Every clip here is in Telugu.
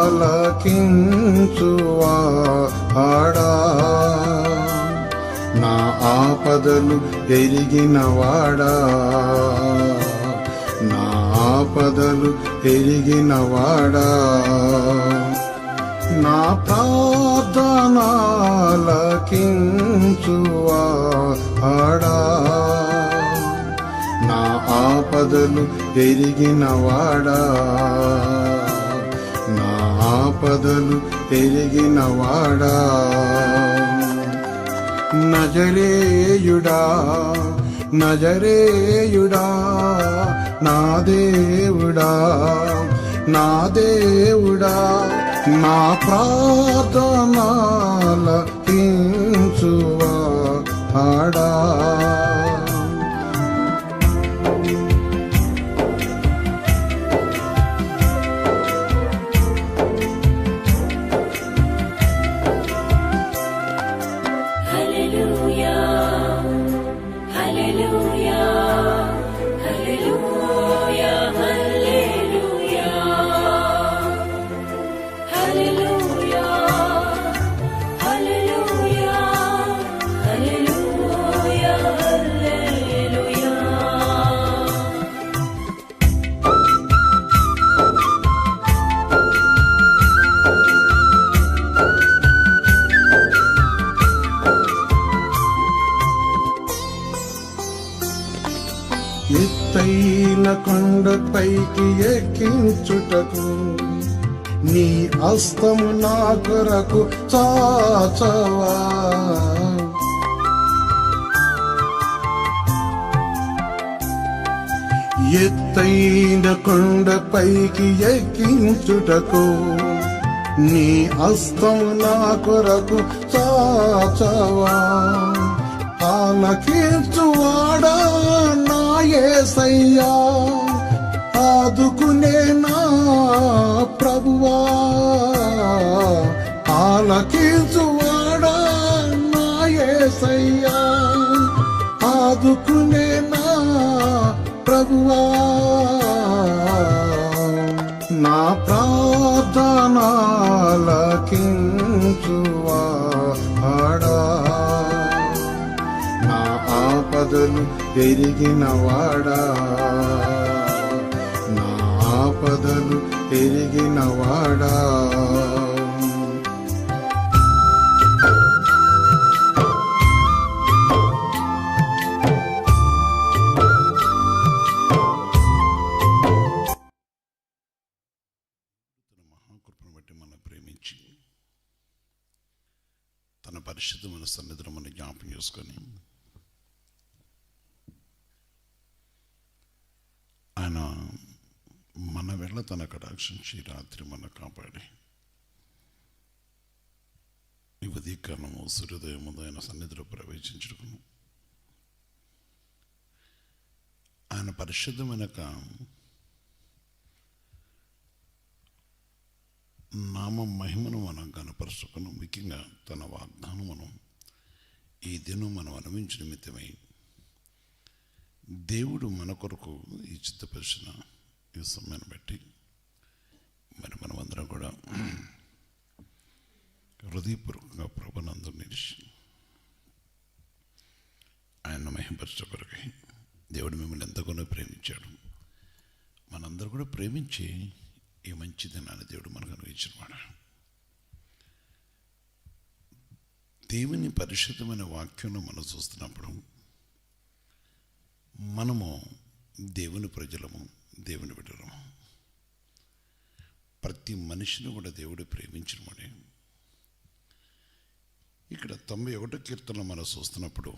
ఆలకించువాడా, నా ఆపదలు ఎరిగినవాడా, నా ఆపదలు ఎరిగినవాడా, నా ప్రార్థనాలకించువాడా, నా ఆపదలు ఎరిగినవాడా, నా ఆపదలు ఎరిగినవాడా. నజరేయుడా నజరేయుడా, నా దేవుడా నా దేవుడా, నా ప్రార్థనాలకించువాడా. ఎత్తైన కొండపైకి ఎక్కించుటకు నీ హస్తము నా కొరకు చాచవా, ఎత్తైన కొండపైకి ఎక్కించుటకు నీ హస్తము నా కొరకు చాచవా. ఆలకించువాడా నా యేసయ్యా, ఆదుకునే నా ప్రభువా, ఆలకించువాడా నా యేసయ్యా, ఆదుకునే నా ప్రభువా. నా ప్రార్థనాలకించువాడా, నా ఆపదలు ఎరిగినవాడా, నా ఆపదలు ఎరిగినవాడా. మహాకృపను బట్టి మనం ప్రేమించి తన పరిశుద్ధమైన సన్నిధిలో మనం జ్ఞాపకం చేసుకొని ఆయన మన వెళ్ళ తన కటాక్షించి రాత్రి మన కాపాడి ఈ ఉదయకాలము సూర్యోదయము ఆయన సన్నిధిలో ప్రవేశించుకును. ఆయన పరిశుద్ధమైన నామ మహిమను మనం కనపరుచుకును. ముఖ్యంగా తన వాగ్దానమును ఈ దినం మనం అనుభవించిన నిమిత్తమై దేవుడు మన కొరకు ఈ చిత్తపరిచిన ఈ సమయాన్ని బట్టి మరి మనమందరం కూడా హృదయపూర్వకంగా ప్రభునందు నిలిచి ఆయన మహిమపరచ కొరకై దేవుడు మిమ్మల్ని ఎంతగానో ప్రేమించాడు. మనందరూ కూడా ప్రేమించి ఈ మంచి దినాన్ని దేవుడు మనకు అనుభవించినవాడు. దేవుని పరిశుద్ధమైన వాక్యంలో మనం చూస్తున్నప్పుడు మనము దేవుని ప్రజలము, దేవుని బిడ్డలము. ప్రతి మనిషిని కూడా దేవుడు ప్రేమించినవాడే. ఇక్కడ 91వ కీర్తనలో మనం చూస్తున్నప్పుడు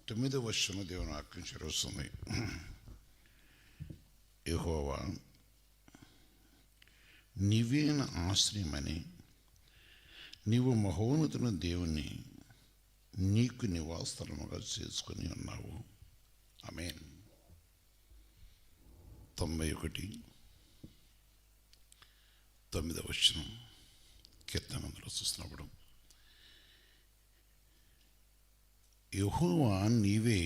9వ వచనంలో దేవుని ఆజ్ఞ వస్తుంది. యెహోవా నీవే నా ఆశ్రయమని, నీవు మహోన్నతుని దేవుని నీకు నివాసస్థలముగా చేసుకొని ఉన్నావు. ఆమేన్. 91:9 వచనం కీర్తనలో చూసినప్పుడు యెహోవా నీవే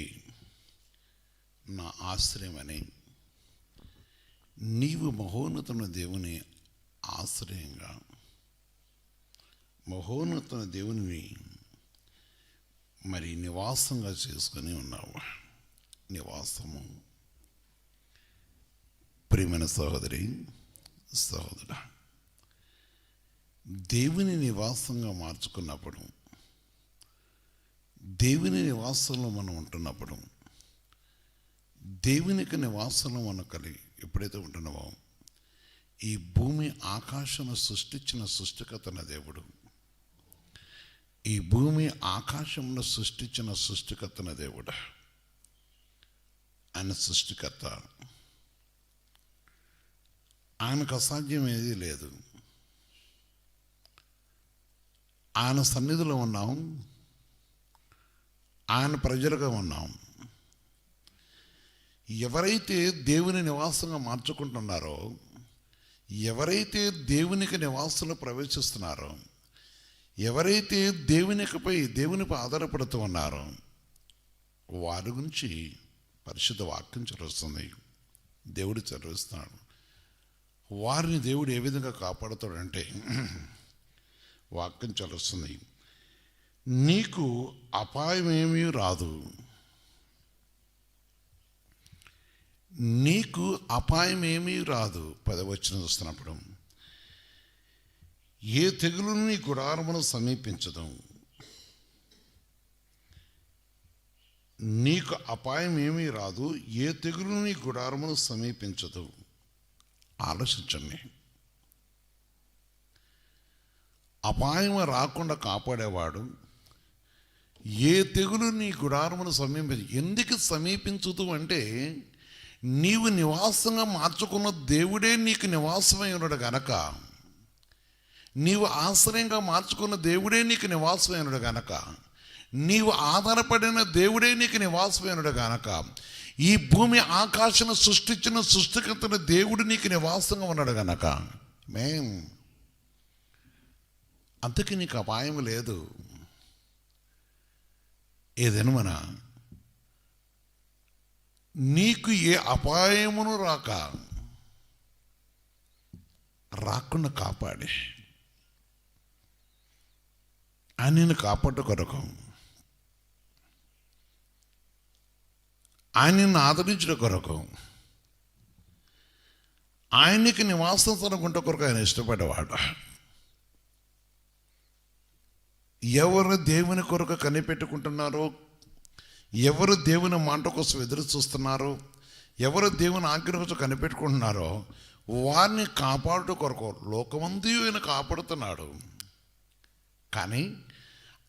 నా ఆశ్రయమని, నీవు మహోన్నతమైన దేవుని ఆశ్రయంగా, మహోన్నతమైన దేవుని మరి నివాసంగా చేసుకొని ఉన్నావు. నివాసము. ప్రియమైన సహోదరి, సహోదరా, దేవుని నివాసంగా మార్చుకున్నప్పుడు, దేవుని నివాసంలో మనం ఉంటున్నప్పుడు, దేవునికి నివాసంలో మనం కలిగి ఎప్పుడైతే ఉంటున్నామో, ఈ భూమి ఆకాశము సృష్టించిన సృష్టికర్త దేవుడు, ఈ భూమి ఆకాశంలో సృష్టించిన సృష్టికర్త దేవుడు, ఆయన సృష్టికర్త. ఆయనకు అసాధ్యం ఏదీ లేదు. ఆయన సన్నిధిలో ఉన్నాం, ఆయన ప్రజలుగా ఉన్నాం. ఎవరైతే దేవుని నివాసంగా మార్చుకుంటున్నారో, ఎవరైతే దేవునికి నివాసంలో ప్రవేశిస్తున్నారో, ఎవరైతే దేవునిపై ఆధారపడుతూ ఉన్నారో, వారి గురించి పరిశుద్ధ వాక్యం చదువుతుంది. దేవుడు చదివిస్తున్నాడు. వారిని దేవుడు ఏ విధంగా కాపాడుతాడంటే, వాక్యం చదువుతుంది, నీకు అపాయమేమీ రాదు, నీకు అపాయమేమీ రాదు. 10వ వచనం చూస్తున్నప్పుడు, ఏ తెగులు నీ గుడారమును సమీపించదు, నీకు అపాయం ఏమీ రాదు, ఏ తెగులు నీ గుడారమును సమీపించదు. ఆలోచించండి. అపాయం రాకుండా కాపాడేవాడు, ఏ తెగులు నీ గుడారమును ఎందుకు సమీపించదు అంటే, నీవు నివాసంగా మార్చుకున్న దేవుడే నీకు నివాసమై ఉన్నాడు గనక, నీవు ఆశ్రయంగా మార్చుకున్న దేవుడే నీకు నివాసమై ఉన్నాడు గనక, నీవు ఆధారపడిన దేవుడే నీకు నివాసమై ఉన్నాడు గనక, ఈ భూమి ఆకాశం సృష్టించిన సృష్టికర్త దేవుడు నీకు నివాసంగా ఉన్నాడు గనక, అందుకే నీకు అపాయం లేదు. ఏదైనా నీకు ఏ అపాయమును రాకుండా కాపాడి, ఆయన నిన్ను కాపాడు కొరకు, ఆయన నిన్ను ఆదరించడం కొరకు, ఆయనకి నివాసం తనకుంట కొరకు ఆయన ఇష్టపడేవాడు. ఎవరు దేవుని కొరకు కనిపెట్టుకుంటున్నారో, ఎవరు దేవుని మాట కోసం ఎదురు చూస్తున్నారో, ఎవరు దేవుని ఆజ్ఞ కోసం కనిపెట్టుకుంటున్నారో, వారిని కాపాడుట కొరకు లోకమందు ఆయన కాపాడుతున్నాడు. కానీ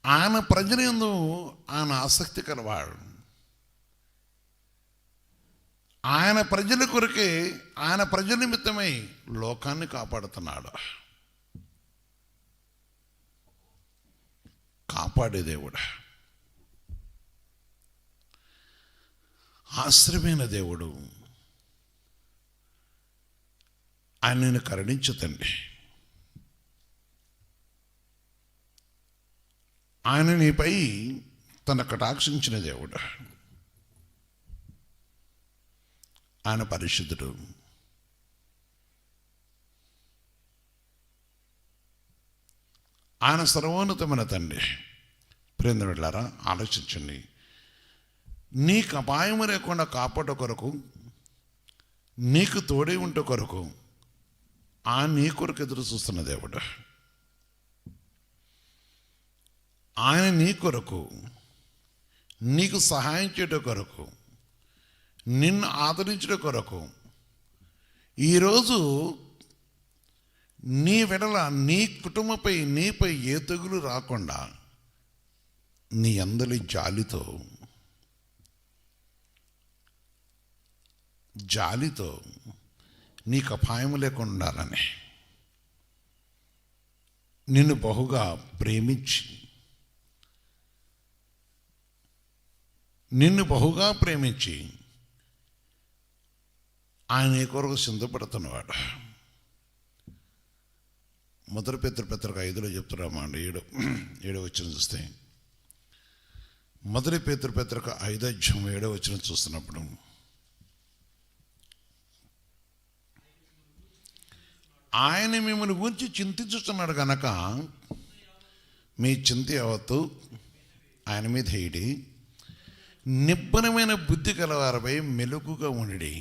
ఆయన ప్రజల యందు ఆయన ఆసక్తి కలవాడు. ఆయన ప్రజల కొరకే, ఆయన ప్రజల నిమిత్తమై లోకాన్ని కాపాడుతున్నాడు. కాపాడే దేవుడు, ఆశ్రయమైన దేవుడు. ఆయన నిన్ను కరుణించుతండి. ఆయన నీపై తన కటాక్షించిన దేవుడు. ఆయన పరిశుద్ధుడు. ఆయన సర్వోన్నతమైన తండ్రి. ప్రేంద్రులారా, ఆలోచించండి. నీకు అపాయం లేకుండా కాపాడ కొరకు, నీకు తోడే ఉంటే కొరకు ఆ నీ కొరకు ఎదురు చూస్తున్న దేవుడు. ఆయన నీ కొరకు, నీకు సహాయం చేయడం కొరకు, నిన్ను ఆదరించడం కొరకు ఈరోజు నీ వెడల, నీ కుటుంబంపై, నీపై ఏ తెగులు రాకుండా నీ అందరి జాలితో నీకు అపాయం లేకుండా ఉండాలని నిన్ను బహుగా ప్రేమించి, ఆయన కొరకు సిద్ధపడుతున్నవాడు. మొదటి పేతురు 5లో చెప్తున్నామా అండి, 7వ వచనం చూస్తే, మొదటి పేతురు 5వ అధ్యాయం 7వ వచనం చూస్తున్నప్పుడు, ఆయన మిమ్మల్ని గురించి చింతించుతున్నాడు కనుక మీ చింత యావత్తు ఆయన మీద వేయడి. నిబ్బరమైన బుద్ధి కలవారిపై మెలకుగా ఉండి.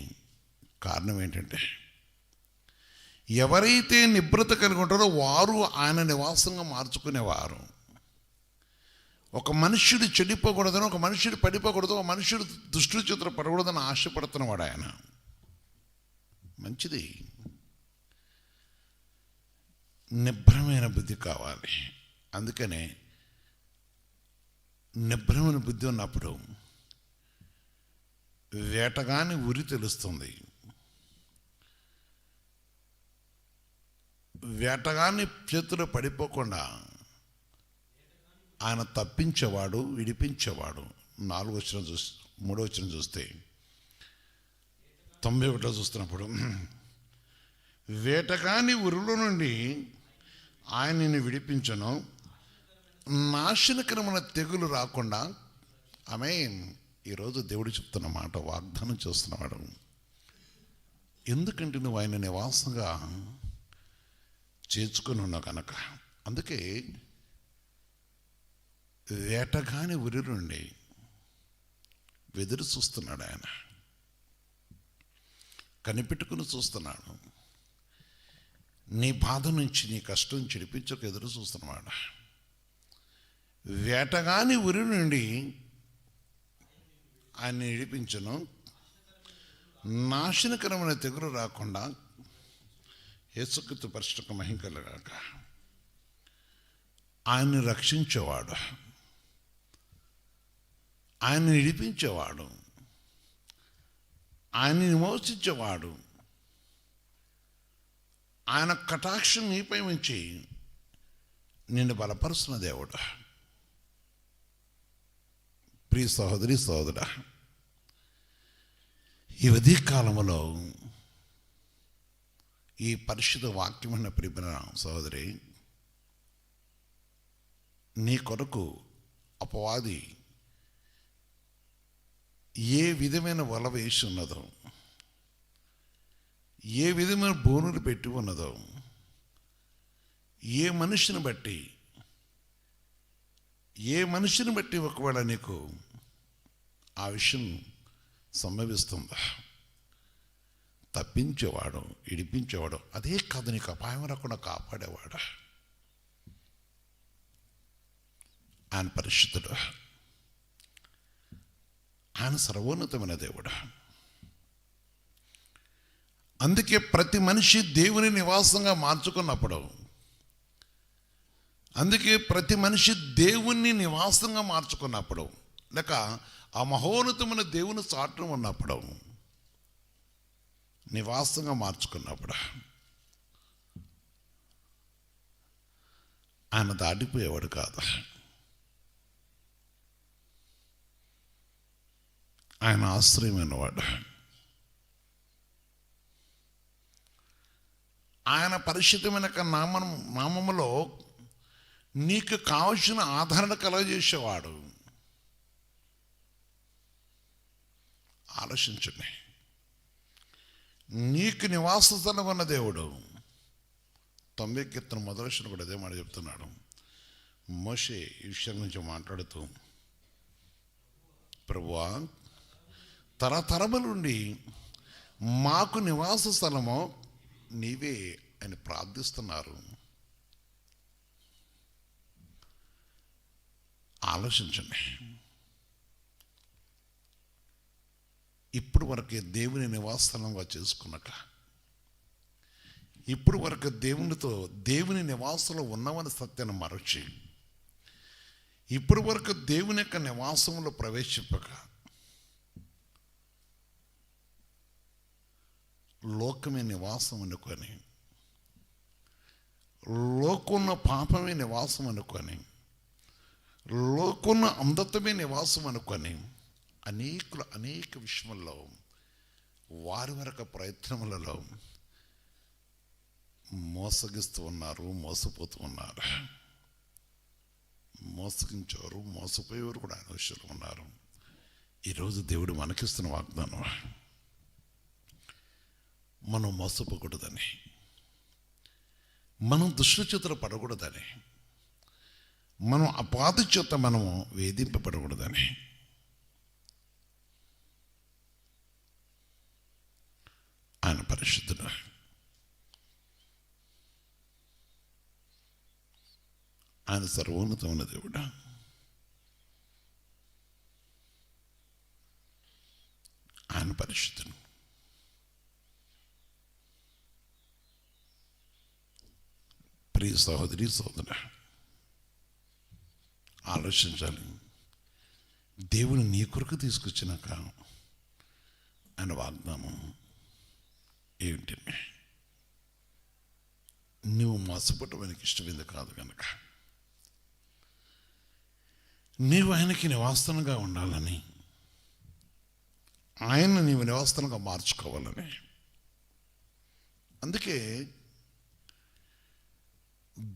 కారణం ఏంటంటే ఎవరైతే నిబ్రత కలిగి ఉంటారో వారు ఆయన నివాసంగా మార్చుకునేవారు. ఒక మనుష్యుడు చెడిపోకూడదని, ఒక మనుష్యుడు పడిపోకూడదు, ఒక మనుష్యుడు దుష్టు చిత్ర పడకూడదని ఆశపడుతున్నవాడు ఆయన. మంచిది. నిబ్రమైన బుద్ధి కావాలి. అందుకనే నిబ్రమైన బుద్ధి ఉన్నప్పుడు వేటగాని ఉరి తెలుస్తుంది. వేటగాని చేతిలో పడిపోకుండా ఆయన తప్పించేవాడు, విడిపించేవాడు. 4వ వచనం చూస్తే, 3వ వచనం చూస్తే 91 చూస్తున్నప్పుడు, వేటగాని ఉరిలో నుండి ఆయన నిన్ను విడిపించను, నాశనకరమైన తెగులు రాకుండా. ఆమేన్. ఈరోజు దేవుడు చెప్తున్న మాట, వాగ్దానం చేస్తున్నవాడు. ఎందుకంటే నువ్వు ఆయన నివాసంగా చేర్చుకొని ఉన్నావు కనుక. అందుకే వేటగాని ఉరి నుండి వెదురు చూస్తున్నాడు ఆయన, కనిపెట్టుకుని చూస్తున్నాడు. నీ బాధ నుంచి, నీ కష్టం చెడిపించక ఎదురు చూస్తున్నాడు. వేటగాని ఉరి నుండి ఆయన విడిపించను, నాశనకరమైన తెగులు రాకుండా. యేసుక్రీస్తు పరిశుద్ధ మహిమ కలుగాక. ఆయన్ని రక్షించేవాడు, ఆయన్ని విడిపించేవాడు, ఆయన్ని విమోచించేవాడు. ఆయన కటాక్షం నీపై ఉంచి నిన్ను బలపరుస్తున్న దేవుడు. ప్రియ సహోదరి, సహోదరా, ఈ ఉదయ కాలంలో ఈ పరిశుద్ధ వాక్యమైన ప్రియమైన సహోదరి, నీ కొరకు అపవాది ఏ విధమైన వల వేసి ఉన్నదో, ఏ విధమైన బోనులు పెట్టి ఉన్నదో, ఏ మనిషిని బట్టి ఒకవేళ నీకు ఆ విషయం సంభవిస్తుందా, తప్పించేవాడు, ఇడిపించేవాడు. అదే కాదు, నీకు అపాయం రాకుండా కాపాడేవాడు. ఆయన పరిశుద్ధుడు, ఆయన సర్వోన్నతమైన దేవుడు. అందుకే ప్రతి మనిషి దేవుని నివాసంగా మార్చుకున్నప్పుడు, దేవుణ్ణి నివాసంగా మార్చుకున్నప్పుడు, లేక ఆ మహోన్నతమైన దేవుని చాటున ఉన్నప్పుడు, నివాసంగా మార్చుకున్నప్పుడు ఆయన దాటిపోయేవాడు కాదు. ఆయన ఆశ్రయమైనవాడు. ఆయన పరిశుద్ధమైన నామములో నీకు కావలసిన ఆదరణ కలగజేసేవాడు. ఆలోచించండి. నీకు నివాస స్థలం ఉన్న దేవుడు. 90 కీర్తన మొదటి వచనం కూడా అదే మాట చెప్తున్నాడు. మోషే ఈ విషయం గురించి మాట్లాడుతూ, ప్రభువా, తరతరముల నుండి మాకు నివాస స్థలము నీవే అని ప్రార్థిస్తున్నారు. ఆలోచించండి. ఇప్పుడు వరకు దేవుని నివాసస్థలంగా చేసుకున్నాక, ఇప్పుడు వరకు దేవుని నివాసంలో ఉన్నామని సత్యాన్ని మరచి, ఇప్పుడు వరకు దేవుని యొక్క నివాసంలో ప్రవేశింపక లోకమే నివాసం అనుకొని, లోకున్న పాపమే నివాసం అనుకొని, లోకున్న అంధత్వమే నివాసం అనుకొని అనేక విషయంలో వారి వరకు ప్రయత్నములలో మోసగిస్తూ ఉన్నారు, మోసపోతూ ఉన్నారు. మోసగించేవారు, మోసపోయేవారు కూడా ఆయన విషయంలో ఉన్నారు. ఈరోజు దేవుడు మనకిస్తున్న వాగ్దానం, మనం మోసపోకూడదని. మనం దుష్టుల చేతులు పడకూడదని, మనం అపాధి చేత మనము వేధింపబడకూడదని. ఆయన పరిశుద్ధుడు, ఆయన సర్వోన్నతమైన దేవుడు. ఆయన పరిశుద్ధుడు. ప్రియ సహోదరి సోదర, ఆలోచించాలి. దేవుని నీ కొరకు తీసుకొచ్చినాక ఆయన వాగ్దానం ఏమిటి? నువ్వు మోసపడటం ఆయనకి ఇష్టమైంది కాదు కనుక, నీవు ఆయనకి నివాసనగా ఉండాలని, ఆయన నీవు నివాసనగా మార్చుకోవాలని. అందుకే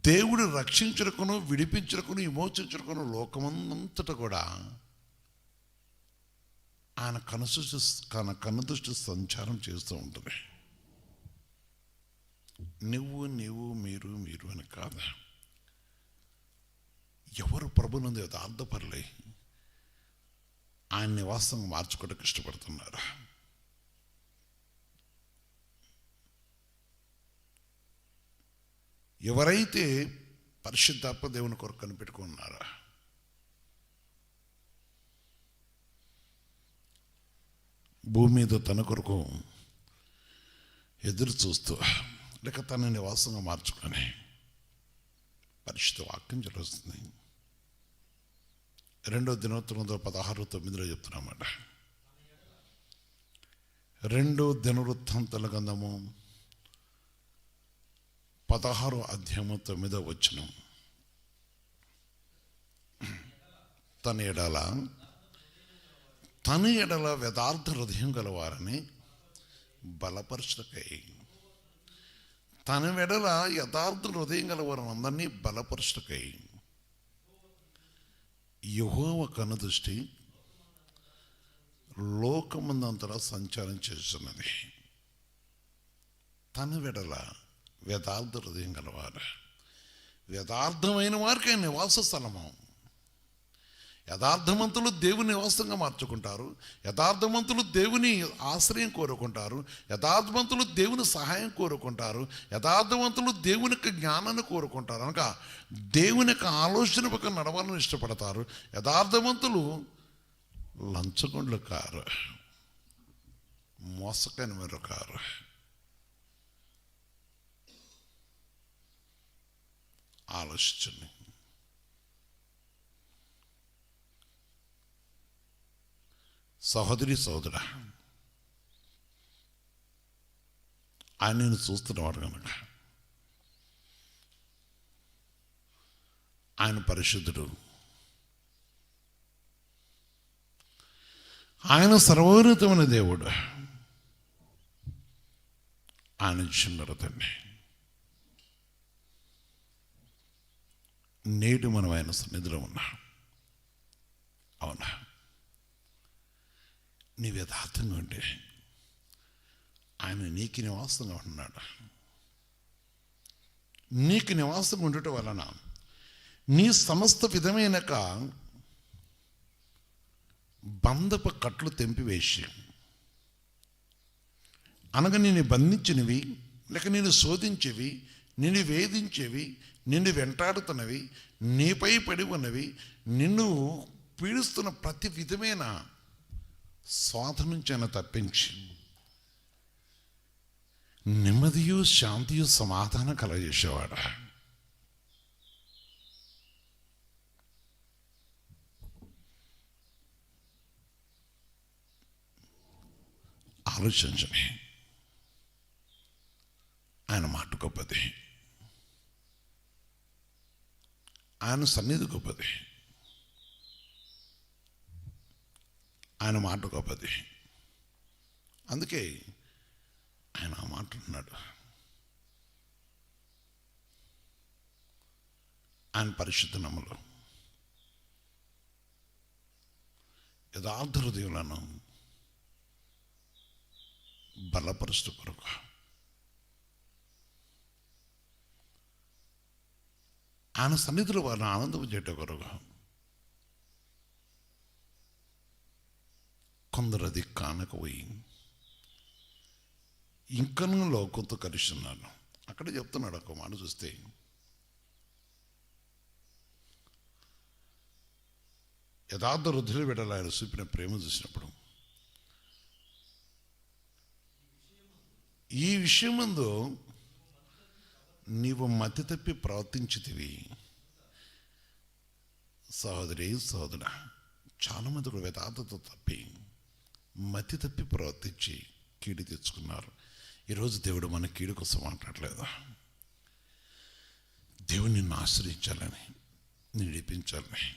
దేవుడు రక్షించుటకును, విడిపించుటకును, విమోచించుటకును లోకమంతటా కూడా ఆయన కనుదృష్టి సంచారం చేస్తూ ఉంటుంది. నీవు మీరు అని కాదు. ఎవరు ప్రభునందు యథార్థపరులై ఆయన నివాసం మార్చుకోవడానికి ఇష్టపడుతున్నారు? ఎవరైతే పరిశుద్ధాత్మ దేవుని కొరకు కనిపెట్టుకున్నారా, భూమి మీద తన కొరకు ఎదురు చూస్తూ లేక తన నివాసంగా మార్చుకొని పరిశుద్ధ వాక్యం జరుగుతుంది. 2 దినవృత్తాంతం 16:9 చెప్తున్నమాట. 2 దినవృత్తాంతాల గ్రంథము 16:9 తన ఎడల యథార్థ హృదయం గలవారని బలపరచుటకై, తన ఎడల యథార్థ హృదయం గలవారని అందరినీ బలపరచుటకై యెహోవా కనుదృష్టి లోకమందంతటా సంచారం చేస్తున్నది. తన వెడల యథార్థ హృదయం గలవారు, యథార్థమైన వారికి ఆయన నివాస స్థలము. యథార్థవంతులు దేవుని నివాసంగా మార్చుకుంటారు, యథార్థవంతులు దేవుని ఆశ్రయం కోరుకుంటారు, యథార్థవంతులు దేవుని సహాయం కోరుకుంటారు, యథార్థవంతులు దేవుని యొక్క జ్ఞానాన్ని కోరుకుంటారు. అనగా దేవుని యొక్క ఆలోచన పక్కన నడవాలని ఇష్టపడతారు. యథార్థవంతులు లంచగొండ్లు కారు, మోసకైన వారు కారు. ఆలోచించండి. సహోదరి సహోదరా, ఆయన నేను చూస్తున్నవాడు కనుక ఆయన పరిశుద్ధుడు, ఆయన సర్వోన్నతమైన దేవుడు, ఆయన చిన్నరు తండ్రి. నేడు మనం ఆయన సన్నిధిలో ఉన్నా. అవునా? నీవు యథార్థంగా ఉంటే ఆయన నీకు నివాసంగా ఉంటున్నాడు. నీకు నివాసంగా ఉండటం వలన నీ సమస్త విధమైన బంధపు కట్లు తెంపివేసి, అనగా నిన్ను బంధించినవి లేక నేను శోధించేవి, నిన్ను వేధించేవి, నిన్ను వెంటాడుతున్నవి, నీపై పడి ఉన్నవి, నిన్ను పీడిస్తున్న ప్రతి విధమైన స్వార్థ నుంచి ఆయన తప్పించి నెమ్మదియు శాంతియు సమాధానం కలగజేసేవాడు. ఆలోచించండి. ఆయన మాట గొప్పది, ఆయన సన్నిధి గొప్పది, ఆయన మాట గొప్పది. అందుకే ఆయన ఆ మాట అన్నాడు. ఆయన పరిశుద్ధ నామములో యథార్థ హృదయులను బలపరుస్తూ కొరకు ఆయన సన్నిధిలో వారిని ఆనందం చేయటం కొరకు కొందరు అది కానకపోయి ఇంకనూ లోకంతో కలిసి ఉన్నాను. అక్కడ చెప్తున్నాడు ఒక మాట చూస్తే, యథార్థ వృద్ధులు విడల ఆయన చూపిన ప్రేమ చూసినప్పుడు ఈ విషయం ముందు నీవు మతి తప్పి ప్రవర్తించితివి. సహోదరి సహోదరా, చాలామంది కూడా యథార్థత తప్పి మతి తప్పి ప్రవర్తించి కీడు తెచ్చుకున్నారు. ఈరోజు దేవుడు మన కీడు కోసం మాట్లాడలేదా? దేవుడు నిన్ను ఆశ్రయించాలని, నిడిపించాలని,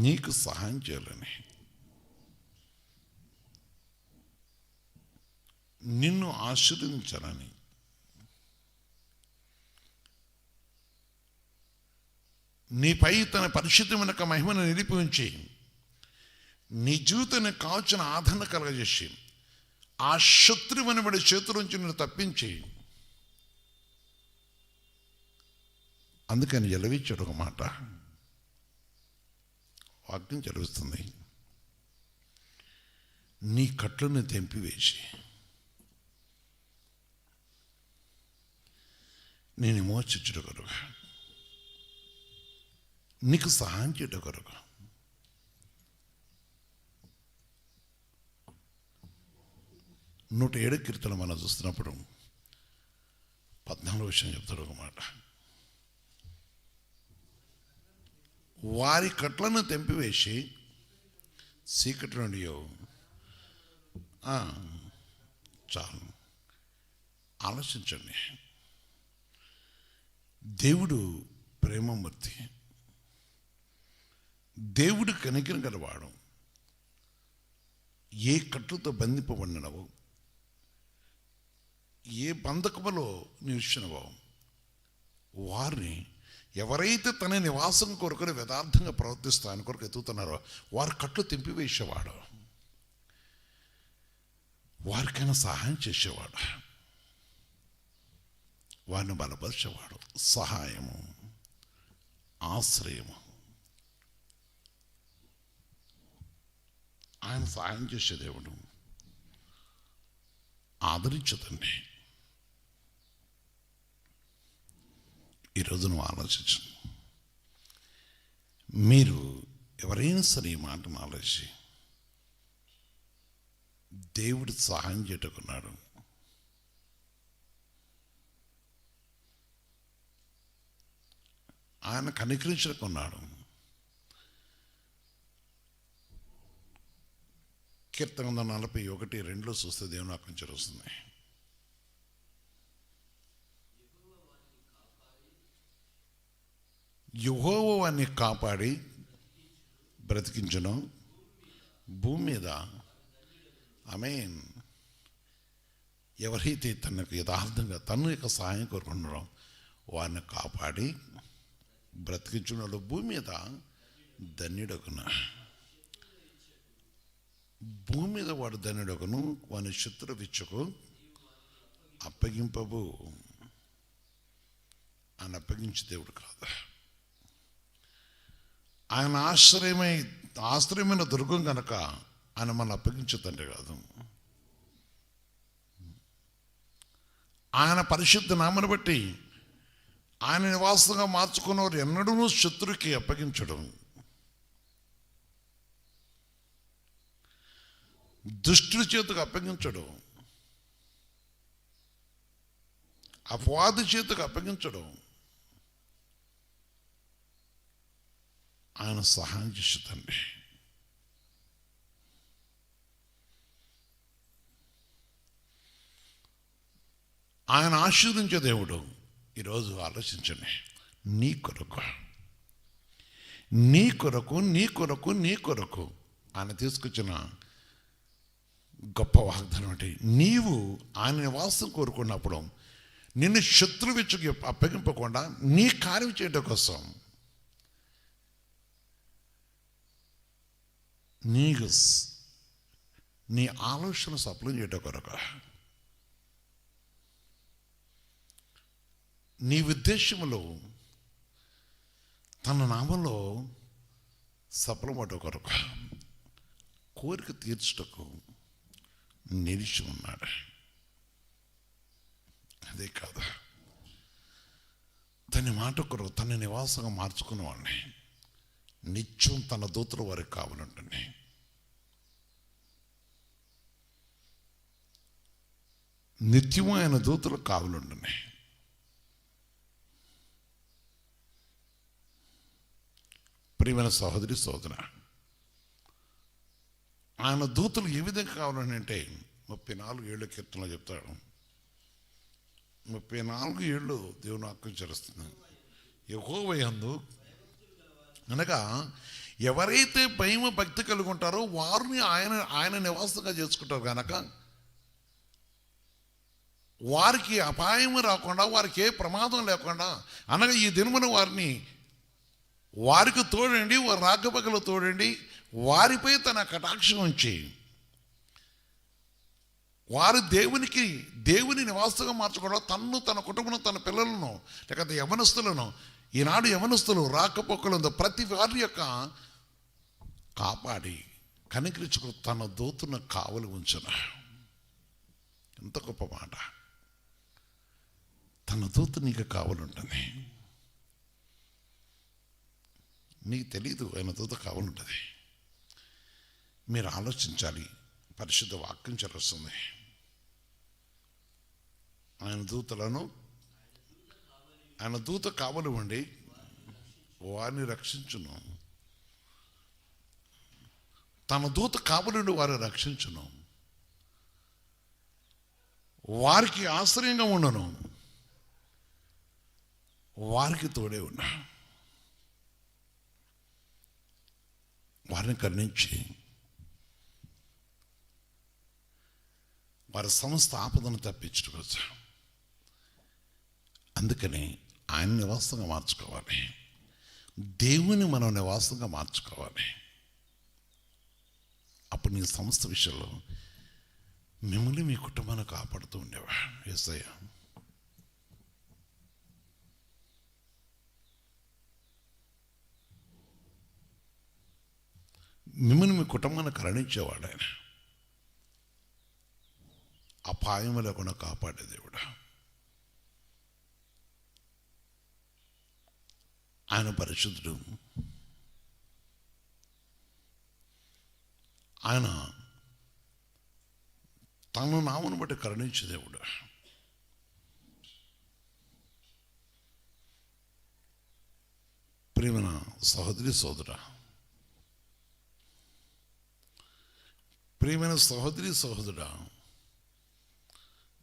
నీకు సహాయం చేయాలని, నిన్ను ఆశీర్వదించాలని, నీపై తన పరిశుద్ధమైన మహిమను నిలిపించి నీ జీవితాన్ని కాల్చిన ఆదరణ కలగజేసి ఆ శత్రువుని వాడి చేతులోంచి నిన్ను తప్పించి, అందుకని ఎలవిచ్చాడు ఒక మాట, వాక్యం చదివిస్తుంది, నీ కట్లను తెంపివేసి నేను విమోచించుట కొరకు, నీకు సహాయం చేయడం కొరకు. 107 కీర్తన మనం చూస్తున్నప్పుడు 14 విషయం చెప్తాడు ఒక మాట, వారి కట్లను తెంపివేసి చీకటి నుండి చాలు. ఆలోచించండి, దేవుడు ప్రేమమూర్తి, దేవుడు కనికరం గలవాడు. ఏ కట్టుతో బంధింపబడినవో, ఏ బంధకములో నిలిచినవో వారిని, ఎవరైతే తన నివాసం కొరకు యథార్థంగా ప్రవర్తిస్తూ ఆయన కొరకు ఎత్తుతున్నారో వారి కట్లు తెంపివేసేవాడు, వారికైనా సహాయం చేసేవాడు, వారిని బలపరిచేవాడు. సహాయము, ఆశ్రయము, ఆయన సహాయం చేసే దేవుడు, ఆదరించదండి. ఈరోజు నువ్వు ఆలోచించు, మీరు ఎవరైనా సరే ఈ మాటను ఆలోచించి దేవుడు సహాయం చేయటకున్నాడు, ఆయన కనికరించకున్నాడు. కీర్తన 41:2 చూస్తే దేవుని వాక్యం జరుగుతుంది, యెహోవా వారిని కాపాడి బ్రతికించును, భూమి మీద ఆమేన్. ఎవరైతే తనకు యథార్థంగా తన యొక్క సహాయం కోరుకుంటున్నారో వారిని కాపాడి బ్రతికించున్నాడు, భూమి మీద ధన్యుడగున. భూమి మీద వాడు ధన్యుడగును, వాని శత్రు విచ్చుకు అప్పగింపబు. ఆయన అప్పగించే దేవుడు కాదు, ఆయన ఆశ్రయమైన దుర్గం కనుక ఆయన మన అప్పగించదంటే కాదు. ఆయన పరిశుద్ధ నామను బట్టి ఆయన నివాసంగా మార్చుకున్నవారు ఎన్నడూ శత్రువుకి అప్పగించడం, దుష్టుడి చేతికి అప్పగించడం, అపవాది చేతికి అప్పగించడం, ఆయన సహాయం చేస్తుందండి. ఆయన ఆశీర్వదించే దేవుడు. ఈరోజు ఆలోచించండి, నీ కొరకు నీ కొరకు నీ కొరకు నీ కొరకు ఆయన తీసుకొచ్చిన గొప్ప వాగ్దానం అంటే, నీవు ఆయన నివాసం కోరుకున్నప్పుడు నిన్ను శత్రువిచ్చుకి అప్పగింపకుండా నీ కార్యం చేయడం కోసం నీ ఆలోచన సఫలం చేయడం కొరకు నీ ఉద్దేశములో తన నామంలో సఫలమట కొరకు కోరిక తీర్చుటకు నిలిచి ఉన్నాడు. అదే కాదు, తన మాట కొరకు తన నివాసంగా మార్చుకున్న వాడిని నిత్యం తన దూతల వారికి కావాలంటుంది. నిత్యము ఆయన దూతలకు కావాలంటుంది. ప్రియమైన సహోదరి సోదర, ఆయన దూతలు ఏ విధంగా కావాలని అంటే 34 ఏళ్ళ కీర్తనలో చెప్తాడు. 34 ఏళ్ళు దేవుని వాక్యం చరుస్తుంది. యెహోవా యందు అనగా ఎవరైతే భయం భక్తి కలిగి ఉంటారో వారిని ఆయన నివాసంగా చేసుకుంటారు కనుక వారికి అపాయం రాకుండా, వారికి ఏ ప్రమాదం లేకుండా, అనగా ఈ దినమున వారికి తోడండి, వారి రాకపకలు తోడండి, వారిపై తన కటాక్షం ఉంచి వారు దేవుని నివాసంగా మార్చుకోవడం, తన కుటుంబం, తన పిల్లలను, లేకపోతే యవనస్తులను, ఈనాడు యవనస్తులు రాకపోకలు ప్రతి వారి యొక్క కాపాడి కనికరించుకు తన దూతను కావలి ఉంచున. ఎంత గొప్ప మాట! తన దూత నీకు కావాలంటుంది. నీకు తెలీదు ఆయన దూత కావాలంటుంది. మీరు ఆలోచించాలి. పరిశుద్ధ వాక్యం చరుస్తుంది. ఆయన దూత కావలి ఉండి వారిని రక్షించును. తన దూత కావలుండి వారిని రక్షించును. వారికి ఆశ్రయంగా ఉండను. వారికి తోడే ఉన్నా. వారిని కరుణించి వారి సమస్త ఆపదను తప్పించుకోవచ్చు. అందుకని ఆయన నివాసంగా మార్చుకోవాలి. దేవుని మనం నివాసంగా మార్చుకోవాలి. అప్పుడు నీ సమస్త విషయంలో మిమ్మల్ని మీ కుటుంబాన్ని కాపాడుతూ ఉండేవా యేసయ్య. మిమ్మల్ని మీ కుటుంబాన్ని కరుణించేవాడు ఆయన. అపాయం లేకుండా కాపాడే దేవుడు ఆయన. పరిశుద్ధుడు. ఆయన తన నామను బట్టి కరుణించే దేవుడు. ప్రియమైన సహోదరి సోదరా, ప్రియమైన సహోదరి సహోదరుడా,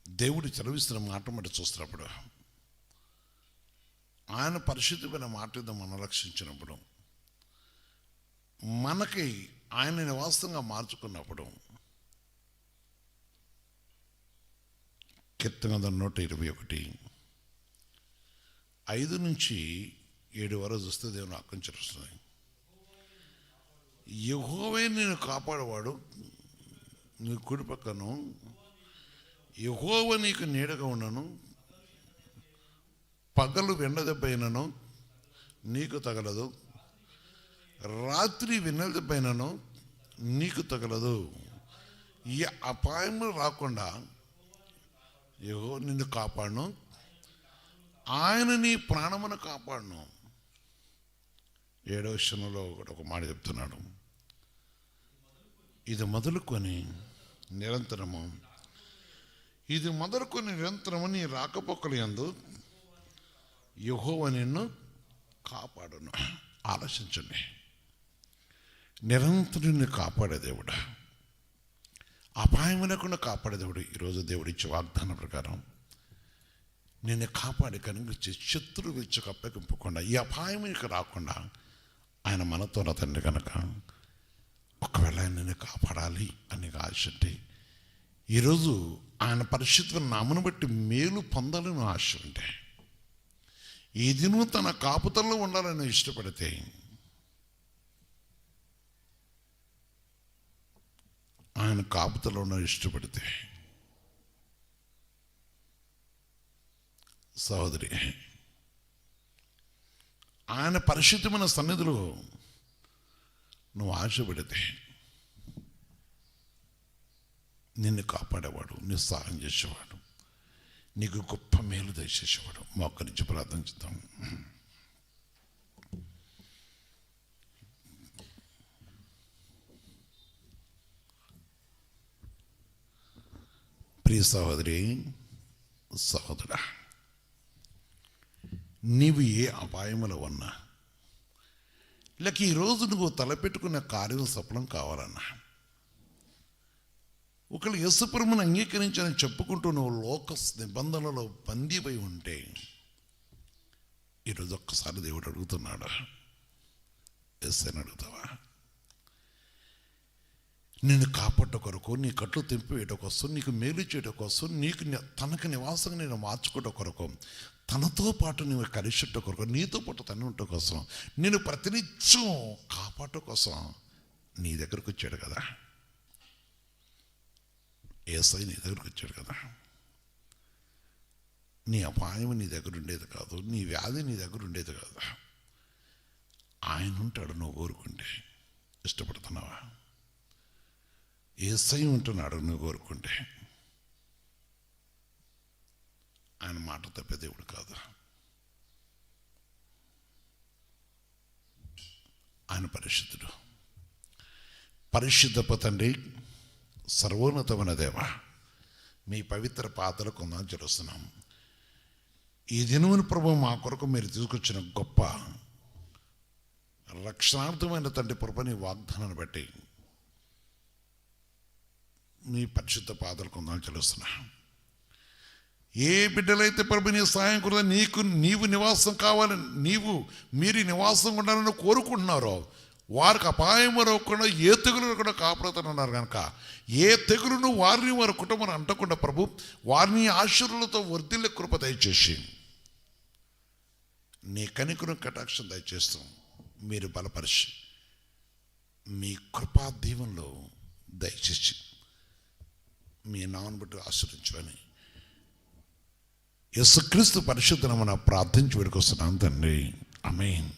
దేవుడు చదివిస్తున్న మాట బట్టి చూస్తున్నప్పుడు, ఆయన పరిశుద్ధమైన మాట మనం రక్షించినప్పుడు, మనకి ఆయన నివాసంగా మార్చుకున్నప్పుడు, కీర్తన 121 5 నుంచి 7 వరకు చూస్తే దేవుని వాక్యం చదువుతుంది. యెహోవా నేను కాపాడేవాడు, నీ కుడి పక్కను యెహోవా నీకు నీడగా ఉండను. పగలు వెన్న దెబ్బైనను నీకు తగలదు, రాత్రి వెన్నెల దెబ్బైనను నీకు తగలదు. ఈ అపాయములు రాకుండా యెహోవా నిన్ను కాపాడును. ఆయన నీ ప్రాణమును కాపాడును. 7వ వచనంలో ఒక మాట చెప్తున్నాడు. ఇది మొదలుకొని నిరంతరము నీ రాకపోకలు యందు యెహోవా నిన్ను కాపాడును. ఆలోచించండి. నిరంతరం నిన్ను కాపాడే దేవుడు, అపాయం లేకుండా కాపాడే దేవుడు. ఈరోజు దేవుడు ఇచ్చే వాగ్దానం ప్రకారం నిన్ను కాపాడి కనిపించి శత్రువు ఇచ్చి కప్పెకింపకుండా, ఈ అపాయం నీకు రాకుండా ఆయన మనతో తండ్రి కనుక ఒకవేళ ఆయన నిన్ను కాపాడాలి అని ఆశ ఉంటే, ఈరోజు ఆయన పరిశుద్ధ నామను బట్టి మేలు పొందాలని ఆశ ఉంటే, ఈ దినం తన కాపుతల్లో ఉండాలని ఇష్టపడితే, ఆయన కాపుతలో ఇష్టపడితే, సహోదరి ఆయన పరిశుద్ధమైన సన్నిధిలో నువ్వు ఆశపడితే నిన్ను కాపాడేవాడు, నీ సహాయం చేసేవాడు, నీకు గొప్ప మేలు దయచేసేవాడు. మోకరించి ప్రార్థన చేద్దాం. ప్రియ సహోదరి, సహోదరా, నీవు ఏ అపాయములో ఉన్నా, లేక ఈరోజు నువ్వు తలపెట్టుకున్న కార్యం సఫలం కావాలన్నా, ఒకళ్ళు యేసుప్రభువును అంగీకరించాలని చెప్పుకుంటూ నువ్వు లోక నిబంధనలో బందీపై ఉంటే, ఈరోజు ఒక్కసారి దేవుడు అడుగుతున్నాడు, యేసుని అడుగుతావా? నిన్ను కాపాడ కొరకు, నీ కట్లు తెంపివేయడం కోసం, నీకు మేలు చేయడం కోసం, నీకు తనకు నివాసంగా నేను మార్చుకోవడం కొరకు, తనతో పాటు నువ్వు కలిసిట్ట కొరకు, నీతో పాటు తను ఉండటం కోసం, నేను ప్రతినిత్యం కాపాడటం కోసం నీ దగ్గరకు వచ్చాడు కదా. యేసయ్య నీ దగ్గరకు వచ్చాడు కదా. నీ అపాయం నీ దగ్గర ఉండేది కాదు, నీ వ్యాధి నీ దగ్గర ఉండేది కాదు. ఆయన ఉంటాడు నువ్వు కోరుకుంటే. ఇష్టపడుతున్నావా? యేసయ్య ఉంటున్నాడు నువ్వు కోరుకుంటే. ఆయన మాట తప్పే దేవుడు కాదు. ఆయన పరిశుద్ధుడు. పరిశుద్ధ తండ్రి, సర్వోన్నతమైన దేవ, మీ పవిత్ర పాత్రలు కొందాం చెల్లిస్తున్నాం. ఈ దినమున ప్రభు మా కొరకు మీరు తీసుకొచ్చిన గొప్ప రక్షణార్థమైన తండ్రి ప్రభు నీ వాగ్దానాన్ని బట్టి మీ పరిశుద్ధ పాత్రలు కొందాం చెల్లిస్తున్నా. ఏ బిడ్డలైతే ప్రభు నీ సహాయం కూడా నీవు నివాసం కావాలని, మీరు నివాసం ఉండాలని కోరుకుంటున్నారో వారికి అపాయం రాకుండా ఏ తెగులు కూడా కాపాడుతున్నారు కనుక, ఏ తెగులును వారిని వారి కుటుంబాన్ని అంటకుండా ప్రభు వారిని ఆశీర్వాదాలతో వర్ధిల్లే కృప దయచేసి, నీ కనికరం కటాక్షం దయచేస్తాం. మీరు బలపరిచి మీ కృపా దీవెనలో దయచేసి మీ నామమును బట్టి ఆశీర్వదించమని యేసుక్రీస్తు పరిశుద్ధ నామమున ప్రార్థించి వేడుకొస్తున్నాను తండ్రి. ఆమేన్.